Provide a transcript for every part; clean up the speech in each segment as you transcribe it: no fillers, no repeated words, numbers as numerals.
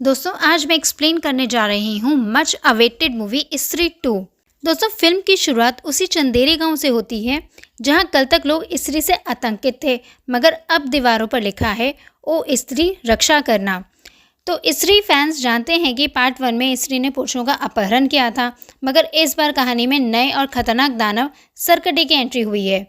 दोस्तों आज मैं एक्सप्लेन करने जा रही हूँ मच अवेटेड मूवी स्त्री 2। दोस्तों फिल्म की शुरुआत उसी चंदेरी गांव से होती है जहां कल तक लोग स्त्री से आतंकित थे, मगर अब दीवारों पर लिखा है ओ स्त्री रक्षा करना। तो स्त्री फैंस जानते हैं कि पार्ट 1 में स्त्री ने पुरुषों का अपहरण किया था, मगर इस बार कहानी में नए और खतरनाक दानव सरकटे की एंट्री हुई है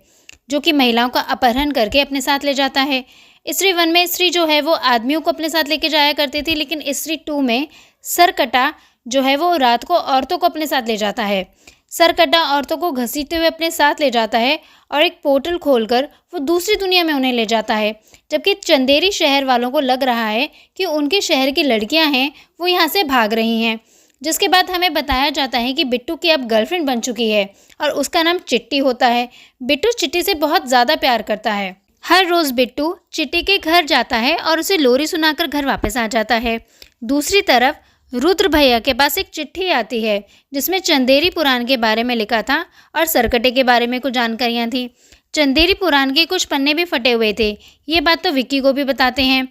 जो कि महिलाओं का अपहरण करके अपने साथ ले जाता है। स्त्री 1 में स्त्री जो है वो आदमियों को अपने साथ लेके जाया करती थी, लेकिन स्त्री 2 में सरकटा जो है वो रात को औरतों को अपने साथ ले जाता है। सरकटा औरतों को घसीटते हुए अपने साथ ले जाता है और एक पोर्टल खोलकर वो दूसरी दुनिया में उन्हें ले जाता है, जबकि चंदेरी शहर वालों को लग रहा है कि उनके शहर की लड़कियां हैं वो यहाँ से भाग रही हैं। जिसके बाद हमें बताया जाता है कि बिट्टू की अब गर्लफ्रेंड बन चुकी है और उसका नाम चिट्टी होता है। बिट्टू चिट्टी से बहुत ज़्यादा प्यार करता है। हर रोज़ बिट्टू चिट्टी के घर जाता है और उसे लोरी सुनाकर घर वापस आ जाता है। दूसरी तरफ रुद्र भैया के पास एक चिट्ठी आती है जिसमें चंदेरी पुराण के बारे में लिखा था और सरकटे के बारे में कुछ जानकारियाँ थी। चंदेरी पुराण के कुछ पन्ने भी फटे हुए थे। ये बात तो विक्की को भी बताते हैं,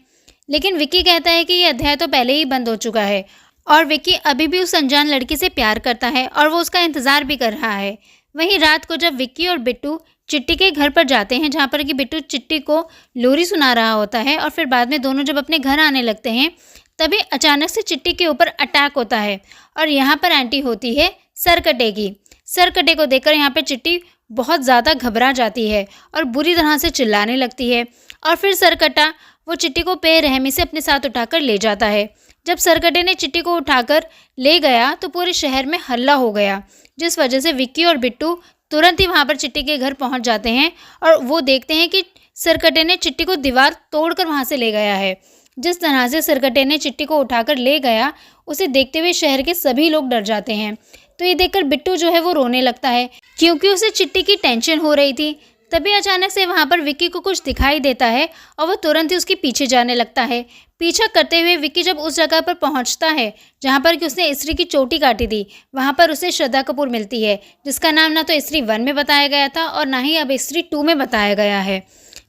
लेकिन विक्की कहता है कि ये अध्याय तो पहले ही बंद हो चुका है और विक्की अभी भी उस अनजान लड़की से प्यार करता है और वो उसका इंतज़ार भी कर रहा है। वहीं रात को जब विक्की और बिट्टू चिट्टी के घर पर जाते हैं, जहाँ पर कि बिट्टू चिट्टी को लोरी सुना रहा होता है और फिर बाद में दोनों जब अपने घर आने लगते हैं तभी अचानक से चिट्टी के ऊपर अटैक होता है और यहाँ पर एंट्री होती है सरकटे की। सरकटे को देखकर यहाँ पर चिट्टी बहुत ज़्यादा घबरा जाती है और बुरी तरह से चिल्लाने लगती है और फिर सरकटा वो चिट्टी को बेरहमी से अपने साथ उठाकर ले जाता है। जब सरकटे ने चिट्टी को उठाकर ले गया तो पूरे शहर में हल्ला हो गया, जिस वजह से विक्की और बिट्टू तुरंत ही वहाँ पर चिट्टी के घर पहुँच जाते हैं और वो देखते हैं कि सरकटे ने चिट्टी को दीवार तोड़कर वहाँ से ले गया है। जिस तरह से सरकटे ने चिट्टी को उठाकर ले गया उसे देखते हुए शहर के सभी लोग डर जाते हैं। तो ये देखकर बिट्टू जो है वो रोने लगता है क्योंकि उसे चिट्टी की टेंशन हो रही थी। तभी अचानक से वहाँ पर विक्की को कुछ दिखाई देता है और वो तुरंत ही उसके पीछे जाने लगता है। पीछा करते हुए विक्की जब उस जगह पर पहुँचता है जहाँ पर कि उसने स्त्री की चोटी काटी थी, वहाँ पर उसे श्रद्धा कपूर मिलती है जिसका नाम ना तो स्त्री 1 में बताया गया था और ना ही अब स्त्री 2 में बताया गया है।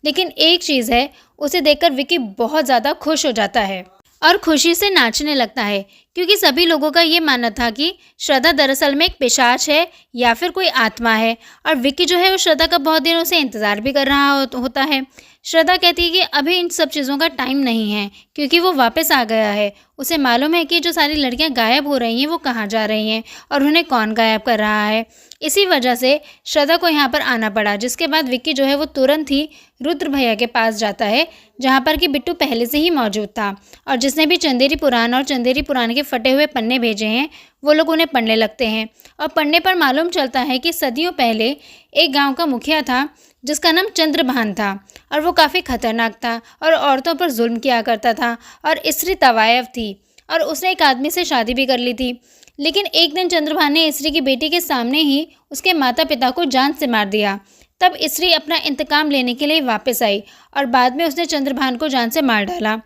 लेकिन एक चीज़ है, उसे देखकर विक्की बहुत ज़्यादा खुश हो जाता है और खुशी से नाचने लगता है क्योंकि सभी लोगों का ये मानना था कि श्रद्धा दरअसल में एक पिशाच है या फिर कोई आत्मा है और विक्की जो है वो श्रद्धा का बहुत दिनों से इंतज़ार भी कर रहा होता है। श्रद्धा कहती है कि अभी इन सब चीज़ों का टाइम नहीं है क्योंकि वो वापस आ गया है। उसे मालूम है कि जो सारी लड़कियां गायब हो रही हैं वो कहाँ जा रही हैं और उन्हें कौन गायब कर रहा है। इसी वजह से श्रद्धा को यहाँ पर आना पड़ा, जिसके बाद विक्की जो है वो तुरंत ही रुद्र भैया के पास जाता है जहाँ पर कि बिट्टू पहले से ही मौजूद था और जिसने भी चंदेरी पुराण और चंदेरी पुराण के फटे हुए पन्ने भेजे हैं वो लोग उन्हें पढ़ने लगते हैं और पढ़ने पर मालूम चलता है कि सदियों पहले एक गांव का मुखिया था जिसका नाम चंद्रभान था और वो काफ़ी खतरनाक था और औरतों पर जुल्म किया करता था और स्त्री तवायफ थी और उसने एक आदमी से शादी भी कर ली थी। लेकिन एक दिन चंद्रभान ने स्त्री की बेटी के सामने ही उसके माता पिता को जान से मार दिया। तब स्त्री अपना इंतकाम लेने के लिए वापस आई और बाद में उसने चंद्रभान को जान से मार डाला।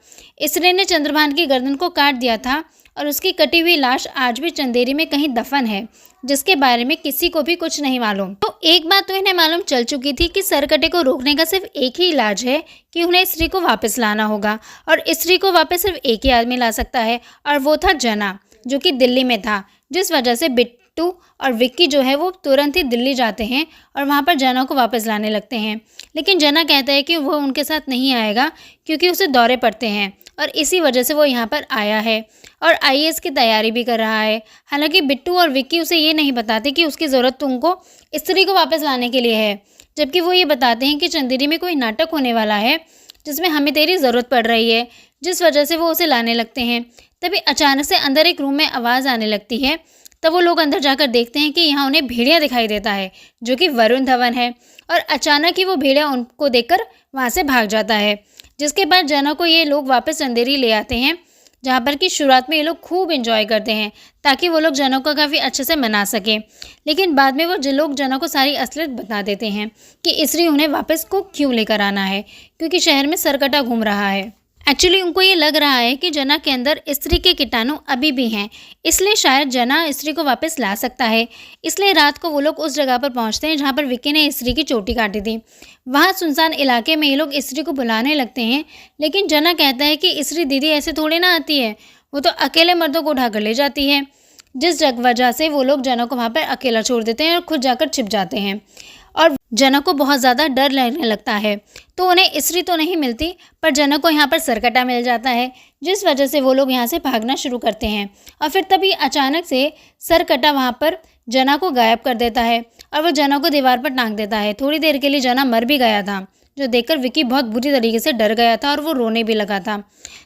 स्त्री ने चंद्रभान की गर्दन को काट दिया था और उसकी कटी हुई लाश आज भी चंदेरी में कहीं दफन है, जिसके बारे में किसी को भी कुछ नहीं मालूम। तो एक बात तो इन्हें मालूम चल चुकी थी कि सरकटे को रोकने का सिर्फ एक ही इलाज है कि उन्हें स्त्री को वापस लाना होगा और स्त्री को वापस सिर्फ एक ही आदमी ला सकता है और वो था जना, जो कि दिल्ली में था। जिस वजह से बिट्टू और विक्की जो है वो तुरंत ही दिल्ली जाते हैं और वहाँ पर जना को वापस लाने लगते हैं। लेकिन जना कहता है कि वो उनके साथ नहीं आएगा क्योंकि उसे दौरे पड़ते हैं और इसी वजह से वो यहाँ पर आया है और आईएएस की तैयारी भी कर रहा है। हालांकि बिट्टू और विक्की उसे ये नहीं बताते कि उसकी ज़रूरत तुमको स्त्री को वापस लाने के लिए है, जबकि वो ये बताते हैं कि चंदेरी में कोई नाटक होने वाला है जिसमें हमें तेरी ज़रूरत पड़ रही है, जिस वजह से वो उसे लाने लगते हैं। तभी अचानक से अंदर एक रूम में आवाज़ आने लगती है। तब वो लोग अंदर जाकर देखते हैं कि यहाँ उन्हें भेड़िया दिखाई देता है जो कि वरुण धवन है और अचानक ही वो भेड़िया उनको देखकर वहाँ से भाग जाता है। जिसके बाद जना को ये लोग वापस चंदेरी ले आते हैं जहाँ पर कि शुरुआत में ये लोग खूब एंजॉय करते हैं ताकि वो लोग जना को काफ़ी अच्छे से मना सकें। लेकिन बाद में वो लोग जना को सारी असलियत बता देते हैं कि स्त्री उन्हें वापस को क्यों लेकर आना है, क्योंकि शहर में सरकटा घूम रहा है। एक्चुअली उनको ये लग रहा है कि जना के अंदर स्त्री के कीटाणु अभी भी हैं, इसलिए शायद जना स्त्री को वापस ला सकता है। इसलिए रात को वो लोग उस जगह पर पहुंचते हैं जहां पर विक्की ने स्त्री की चोटी काटी थी। वहां सुनसान इलाके में ये लोग स्त्री को बुलाने लगते हैं, लेकिन जना कहता है कि स्त्री दीदी ऐसे थोड़ी ना आती है, वो तो अकेले मर्दों को उठाकर ले जाती है, जिस वजह से वो लोग जना को वहाँ पर अकेला छोड़ देते हैं और खुद जाकर छिप जाते हैं। और जना को बहुत ज़्यादा डर लगने लगता है, तो उन्हें इस्त्री तो नहीं मिलती, पर जना को यहाँ पर सरकटा मिल जाता है, जिस वजह से वो लोग यहाँ से भागना शुरू करते हैं। और फिर तभी अचानक से सरकटा वहाँ पर जना को गायब कर देता है और वो जना को दीवार पर टांग देता है। थोड़ी देर के लिए जना मर भी गया था, जो देखकर विक्की बहुत बुरी तरीके से डर गया था और वो रोने भी लगा था।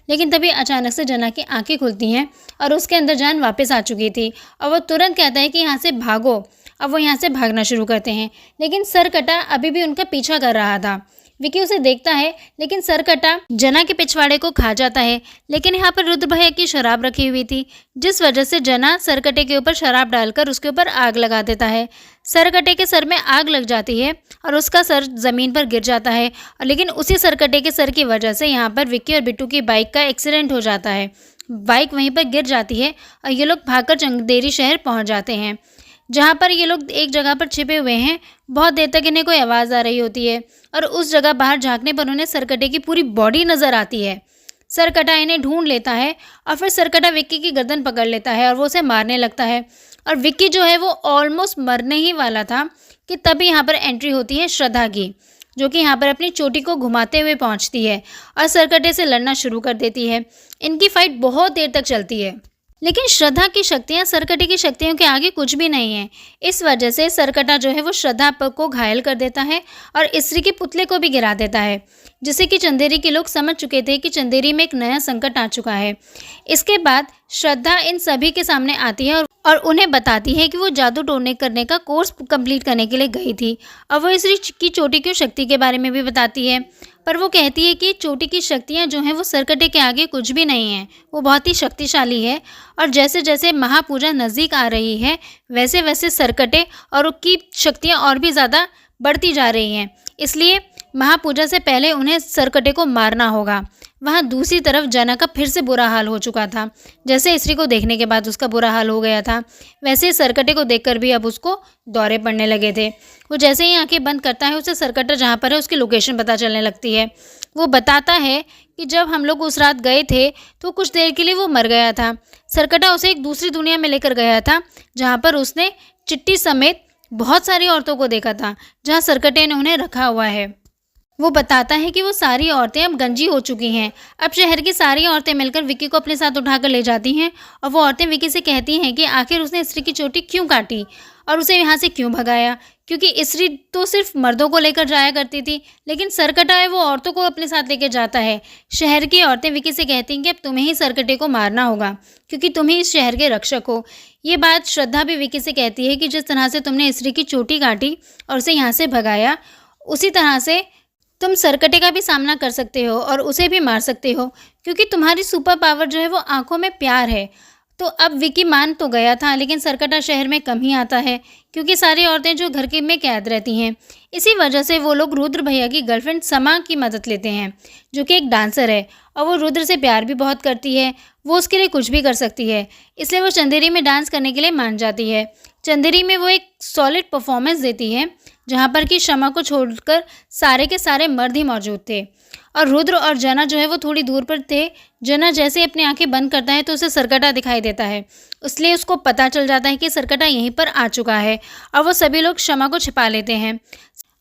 लेकिन तभी अचानक से जना की आंखें खुलती हैं और उसके अंदर जान वापस आ चुकी थी और वो तुरंत कहता है कि यहाँ से भागो। अब वो यहाँ से भागना शुरू करते हैं, लेकिन सरकटा अभी भी उनका पीछा कर रहा था। विक्की उसे देखता है, लेकिन सरकटा जना के पिछवाड़े को खा जाता है। लेकिन यहाँ पर रुद्र भैया की शराब रखी हुई थी, जिस वजह से जना सरकटे के ऊपर शराब डालकर उसके ऊपर आग लगा देता है। सरकटे के सर में आग लग जाती है और उसका सर ज़मीन पर गिर जाता है। और लेकिन उसी सरकटे के सर की वजह से यहाँ पर विक्की और बिट्टू की बाइक का एक्सीडेंट हो जाता है। बाइक वहीं पर गिर जाती है और ये लोग भागकर चंदेरी शहर पहुँच जाते हैं, जहाँ पर ये लोग एक जगह पर छिपे हुए हैं। बहुत देर तक इन्हें कोई आवाज़ आ रही होती है और उस जगह बाहर झांकने पर उन्हें सरकटे की पूरी बॉडी नज़र आती है। सरकटा इन्हें ढूंढ लेता है और फिर सरकटा विक्की की गर्दन पकड़ लेता है और वो उसे मारने लगता है। और विक्की जो है वो ऑलमोस्ट मरने ही वाला था कि तभी यहाँ पर एंट्री होती है श्रद्धा की, जो कि यहाँ पर अपनी चोटी को घुमाते हुए पहुँचती है और सरकटे से लड़ना शुरू कर देती है। इनकी फाइट बहुत देर तक चलती है, लेकिन श्रद्धा की शक्तियाँ सरकटे की शक्तियों के आगे कुछ भी नहीं है। इस वजह से सरकटा जो है वो श्रद्धा को घायल कर देता है और इस्त्री के पुतले को भी गिरा देता है, जिससे कि चंदेरी के लोग समझ चुके थे कि चंदेरी में एक नया संकट आ चुका है। इसके बाद श्रद्धा इन सभी के सामने आती है और उन्हें बताती है कि वो जादू टोने करने का कोर्स कंप्लीट करने के लिए गई थी। और वो इस्त्री की चोटी की शक्ति के बारे में भी बताती है, पर वो कहती है कि चोटी की शक्तियाँ जो हैं वो सरकटे के आगे कुछ भी नहीं हैं, वो बहुत ही शक्तिशाली है। और जैसे जैसे महापूजा नज़दीक आ रही है, वैसे वैसे सरकटे और उसकी शक्तियाँ और भी ज़्यादा बढ़ती जा रही हैं। इसलिए महापूजा से पहले उन्हें सरकटे को मारना होगा। वहाँ दूसरी तरफ जना का फिर से बुरा हाल हो चुका था। जैसे इस्त्री को देखने के बाद उसका बुरा हाल हो गया था, वैसे सरकटे को देखकर भी अब उसको दौरे पड़ने लगे थे। वो जैसे ही आंखें बंद करता है, उसे सरकटा जहाँ पर है उसकी लोकेशन पता चलने लगती है। वो बताता है कि जब हम लोग उस रात गए थे तो कुछ देर के लिए वो मर गया था। सरकटा उसे एक दूसरी दुनिया में लेकर गया था, जहाँ पर उसने चिट्टी समेत बहुत सारी औरतों को देखा था, जहाँ सरकटे ने उन्हें रखा हुआ है। वो बताता है कि वो सारी औरतें अब गंजी हो चुकी हैं। अब शहर की सारी औरतें मिलकर विक्की को अपने साथ उठाकर ले जाती हैं और वो औरतें विक्की से कहती हैं कि आखिर उसने इस्त्री की चोटी क्यों काटी और उसे यहाँ से क्यों भगाया, क्योंकि इस्त्री तो सिर्फ मर्दों को लेकर जाया करती थी, लेकिन सरकटा है वो औरतों को अपने साथ लेकर जाता है। शहर की औरतें विक्की से कहती हैं कि अब तुम्हें ही सरकटे को मारना होगा, क्योंकि तुम ही इस शहर के रक्षक हो। ये बात श्रद्धा भी विक्की से कहती है कि जिस तरह से तुमने इस्त्री की चोटी काटी और उसे यहाँ से भगाया, उसी तरह से तुम सरकटे का भी सामना कर सकते हो और उसे भी मार सकते हो, क्योंकि तुम्हारी सुपर पावर जो है वो आंखों में प्यार है। तो अब विक्की मान तो गया था, लेकिन सरकटा शहर में कम ही आता है, क्योंकि सारी औरतें जो घर के में कैद रहती हैं। इसी वजह से वो लोग रुद्र भैया की गर्लफ्रेंड समा की मदद लेते हैं, जो कि एक डांसर है और वो रुद्र से प्यार भी बहुत करती है। वो उसके लिए कुछ भी कर सकती है, इसलिए वो चंदेरी में डांस करने के लिए मान जाती है। चंदेरी में वो एक सॉलिड परफॉर्मेंस देती है, जहाँ पर कि शमा को छोड़कर सारे के सारे मर्द ही मौजूद थे और रुद्र और जना जो है वो थोड़ी दूर पर थे। जना जैसे ही अपनी आंखें बंद करता है तो उसे सरकटा दिखाई देता है, इसलिए उसको पता चल जाता है कि सरकटा यहीं पर आ चुका है और वो सभी लोग शमा को छिपा लेते हैं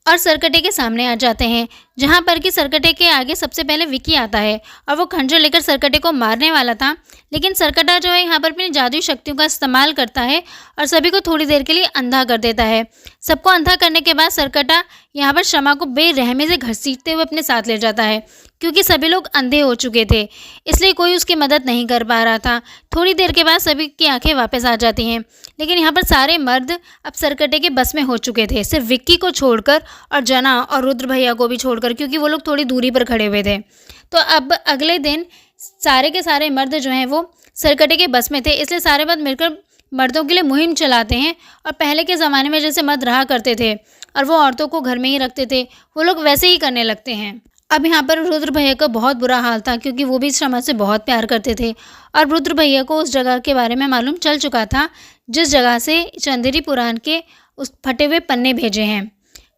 और सरकटे के सामने आ जाते हैं, जहाँ पर कि सरकटे के आगे सबसे पहले विक्की आता है और वो खंजर लेकर सरकटे को मारने वाला था। लेकिन सरकटा जो है यहाँ पर अपनी जादुई शक्तियों का इस्तेमाल करता है और सभी को थोड़ी देर के लिए अंधा कर देता है। सबको अंधा करने के बाद सरकटा यहाँ पर शमा को बेरहमी से घसीटते हुए अपने साथ ले जाता है, क्योंकि सभी लोग अंधे हो चुके थे, इसलिए कोई उसकी मदद नहीं कर पा रहा था। थोड़ी देर के बाद सभी की आंखें वापस आ जाती हैं, लेकिन यहाँ पर सारे मर्द अब सरकटे के बस में हो चुके थे, सिर्फ विक्की को छोड़कर और जना और रुद्र भैया को भी छोड़कर, क्योंकि वो लोग थोड़ी दूरी पर खड़े हुए थे। तो अब अगले दिन सारे के सारे मर्द जो हैं वो सरकटे के बस में थे, इसलिए सारे मर्द मिलकर मर्दों के लिए मुहिम चलाते हैं। और पहले के ज़माने में जैसे मर्द रहा करते थे और वो औरतों को घर में ही रखते थे, वो लोग वैसे ही करने लगते हैं। अब यहाँ पर रुद्र भैया का बहुत बुरा हाल था, क्योंकि वो भी शमा से बहुत प्यार करते थे और रुद्र भैया को उस जगह के बारे में मालूम चल चुका था, जिस जगह से चंदेरी पुराण के उस फटे हुए पन्ने भेजे हैं,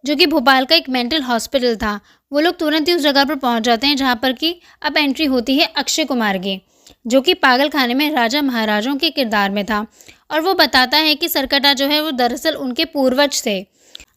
जो कि भोपाल का एक मेंटल हॉस्पिटल था। वो लोग तुरंत ही उस जगह पर पहुँच जाते हैं, जहाँ पर कि अब एंट्री होती है अक्षय कुमार की। जो कि पागल खाने में राजा महाराजाओं के किरदार में था। और वो बताता है कि सरकटा जो है वो दरअसल उनके पूर्वज थे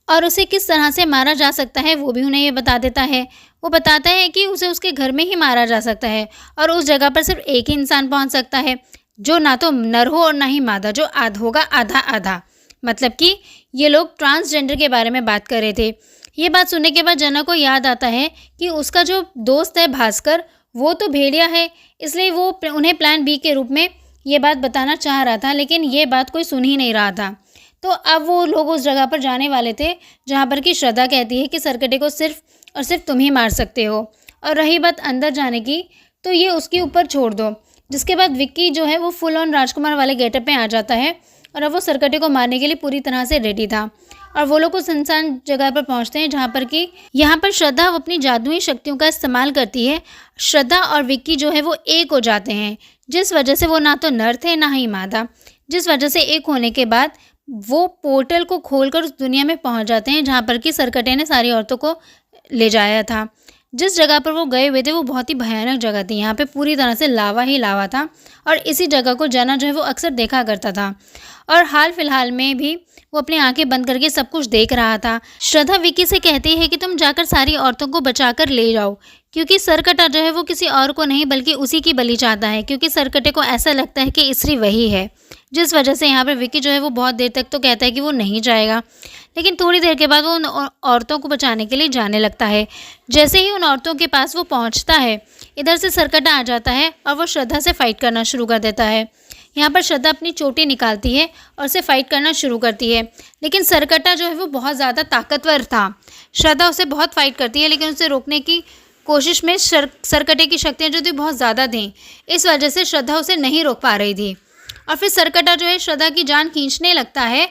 और उसे किस तरह से मारा जा सकता है वो भी उन्हें ये बता देता है। वो बताता है कि उसे उसके घर में ही मारा जा सकता है और उस जगह पर सिर्फ एक ही इंसान पहुंच सकता है, जो ना तो नर हो और ना ही मादा, जो होगा आधा आधा। मतलब कि ये लोग ट्रांसजेंडर के बारे में बात कर रहे थे। ये बात सुनने के बाद जना को याद आता है कि उसका जो दोस्त है भास्कर, वो तो भेड़िया है, इसलिए वो उन्हें प्लान बी के रूप में ये बात बताना चाह रहा था, लेकिन ये बात कोई सुन ही नहीं रहा था। तो अब वो लोग उस जगह पर जाने वाले थे जहाँ पर कि श्रद्धा कहती है कि सरकटे को सिर्फ और सिर्फ तुम ही मार सकते हो, और रही बात अंदर जाने की तो ये उसके ऊपर छोड़ दो। जिसके बाद विक्की जो है वो फुल ऑन राजकुमार वाले गेटअप में आ जाता है और अब वो सरकटे को मारने के लिए पूरी तरह से रेडी था। और वो लोग उस सुनसान जगह पर पहुंचते हैं जहाँ पर कि यहाँ पर श्रद्धा अपनी जादुई शक्तियों का इस्तेमाल करती है। श्रद्धा और विक्की जो है वो एक हो जाते हैं, जिस वजह से वो ना तो नर थे ना ही मादा, जिस वजह से एक होने के बाद वो पोर्टल को खोलकर उस दुनिया में पहुंच जाते हैं जहाँ पर कि सरकटे ने सारी औरतों को ले जाया था। जिस जगह पर वो गए हुए थे वो बहुत ही भयानक जगह थी। यहाँ पे पूरी तरह से लावा ही लावा था और इसी जगह को जना जो है वो अक्सर देखा करता था और हाल फिलहाल में भी वो अपनी आंखें बंद करके सब कुछ देख रहा था। श्रद्धा विक्की से कहती है कि तुम जाकर सारी औरतों को बचाकर ले जाओ, क्योंकि सरकटा जो है वो किसी और को नहीं बल्कि उसी की बलि चाहता है, क्योंकि सरकटे को ऐसा लगता है कि स्त्री वही है। जिस वजह से यहाँ पर विक्की जो है वो बहुत देर तक तो कहता है कि वो नहीं जाएगा, लेकिन थोड़ी देर के बाद वो उन औरतों को बचाने के लिए जाने लगता है। जैसे ही उन औरतों के पास वो पहुँचता है, इधर से सरकटा आ जाता है और वो श्रद्धा से फाइट करना शुरू कर देता है। यहाँ पर श्रद्धा अपनी चोटी निकालती है और उसे फाइट करना शुरू करती है, लेकिन सरकटा जो है वो बहुत ज़्यादा ताकतवर था। श्रद्धा उसे बहुत फाइट करती है, लेकिन उसे रोकने की कोशिश में सरकटे की शक्तियाँ जो थी बहुत ज़्यादा थीं, इस वजह से श्रद्धा उसे नहीं रोक पा रही थी। और फिर सरकटा जो है श्रद्धा की जान खींचने लगता है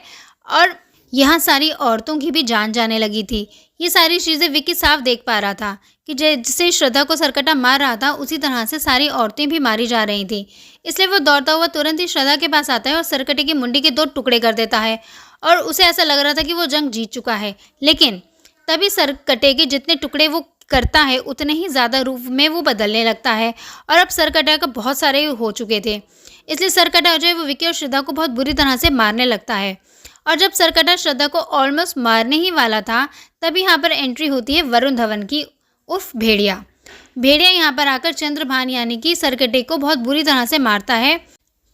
और यहाँ सारी औरतों की भी जान जाने लगी थी। ये सारी चीज़ें विक्की साफ देख पा रहा था कि जिससे श्रद्धा को सरकटा मार रहा था उसी तरह से सारी औरतें भी मारी जा रही थी। इसलिए वो दौड़ता हुआ तुरंत ही श्रद्धा के पास आता है और सरकटे की मुंडी के 2 टुकड़े कर देता है और उसे ऐसा लग रहा था कि वो जंग जीत चुका है। लेकिन तभी सरकटे के जितने टुकड़े वो करता है उतने ही ज़्यादा रूप में वो बदलने लगता है और अब सरकटा का बहुत सारे हो चुके थे। इसलिए सरकटा जो है वो विक्की और श्रद्धा को बहुत बुरी तरह से मारने लगता है। और जब सरकटा श्रद्धा को ऑलमोस्ट मारने ही वाला था, तभी यहाँ पर एंट्री होती है वरुण धवन की उर्फ भेड़िया। भेड़िया यहाँ पर आकर चंद्रभान यानी कि सरकटे को बहुत बुरी तरह से मारता है,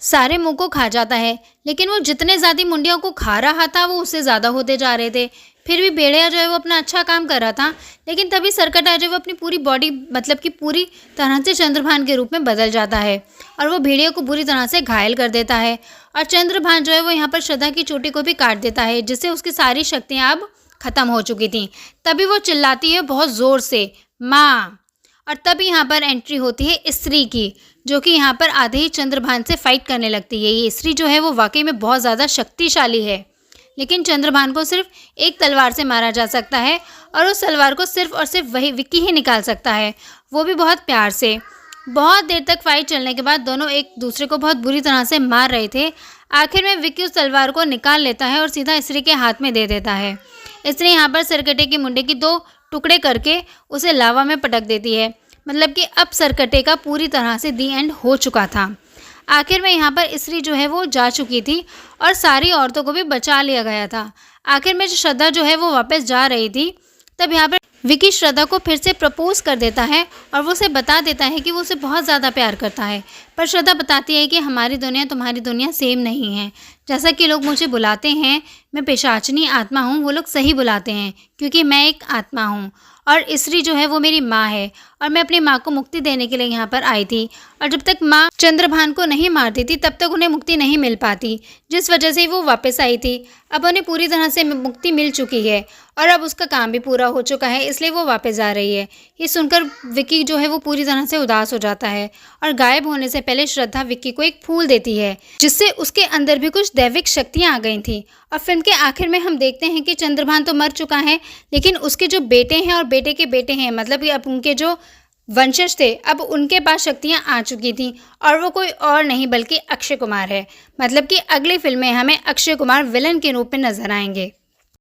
सारे मुंह को खा जाता है। लेकिन वो जितने ज़्यादा मुंडियों को खा रहा था वो उससे ज़्यादा होते जा रहे थे। फिर भी भेड़िया जो है वो अपना अच्छा काम कर रहा था, लेकिन तभी सरकटा जो है वो अपनी पूरी बॉडी मतलब कि पूरी तरह से चंद्रभान के रूप में बदल जाता है और वो भेड़िया को बुरी तरह से घायल कर देता है। और चंद्रभान जो है वो यहाँ पर श्रद्धा की चोटी को भी काट देता है, जिससे उसकी सारी शक्तियाँ अब ख़त्म हो चुकी थी। तभी वो चिल्लाती है बहुत ज़ोर से, माँ। और तभी यहाँ पर एंट्री होती है स्त्री की, जो कि यहाँ पर आधे ही चंद्रभान से फाइट करने लगती है। ये स्त्री जो है वो वाकई में बहुत ज़्यादा शक्तिशाली है, लेकिन चंद्रभान को सिर्फ एक तलवार से मारा जा सकता है और उस तलवार को सिर्फ और सिर्फ वही विक्की ही निकाल सकता है, वो भी बहुत प्यार से। बहुत देर तक फाइट चलने के बाद दोनों एक दूसरे को बहुत बुरी तरह से मार रहे थे। आखिर में विक्की उस तलवार को निकाल लेता है और सीधा स्त्री के हाथ में दे देता है। स्त्री यहाँ पर सरकटे की मुंडे की 2 टुकड़े करके उसे लावा में पटक देती है। मतलब कि अब सरकटे का पूरी तरह से दी एंड हो चुका था। आखिर में यहाँ पर स्त्री जो है वो जा चुकी थी और सारी औरतों को भी बचा लिया गया था। आखिर में श्रद्धा जो है वो वापस जा रही थी, तब यहाँ पर विक्की श्रद्धा को फिर से प्रपोज कर देता है और वो उसे बता देता है कि वो उसे बहुत ज़्यादा प्यार करता है। पर श्रद्धा बताती है कि हमारी दुनिया तुम्हारी दुनिया सेम नहीं है। जैसा कि लोग मुझे बुलाते हैं मैं पिशाचनी आत्मा हूँ, वो लोग सही बुलाते हैं क्योंकि मैं एक आत्मा हूँ और स्त्री जो है वो मेरी माँ है और मैं अपनी माँ को मुक्ति देने के लिए यहाँ पर आई थी। और जब तक माँ चंद्रभान को नहीं मारती थी तब तक उन्हें मुक्ति नहीं मिल पाती, जिस वजह से वो वापस आई थी। अब उन्हें पूरी तरह से मुक्ति मिल चुकी है और अब उसका काम भी पूरा हो चुका है, इसलिए वो वापस आ रही है। ये सुनकर विक्की जो है वो पूरी तरह से उदास हो जाता है और गायब होने से पहले श्रद्धा विक्की को एक फूल देती है, जिससे उसके अंदर भी कुछ दैविक शक्तियाँ आ गई थी। और फिल्म के आखिर में हम देखते हैं कि चंद्रभान तो मर चुका है, लेकिन उसके जो बेटे हैं और बेटे के बेटे हैं, मतलब कि अब उनके जो वंशज थे, अब उनके पास शक्तियाँ आ चुकी थी और वो कोई और नहीं बल्कि अक्षय कुमार है। मतलब कि अगली फिल्म में हमें अक्षय कुमार विलन के रूप में नजर आएंगे।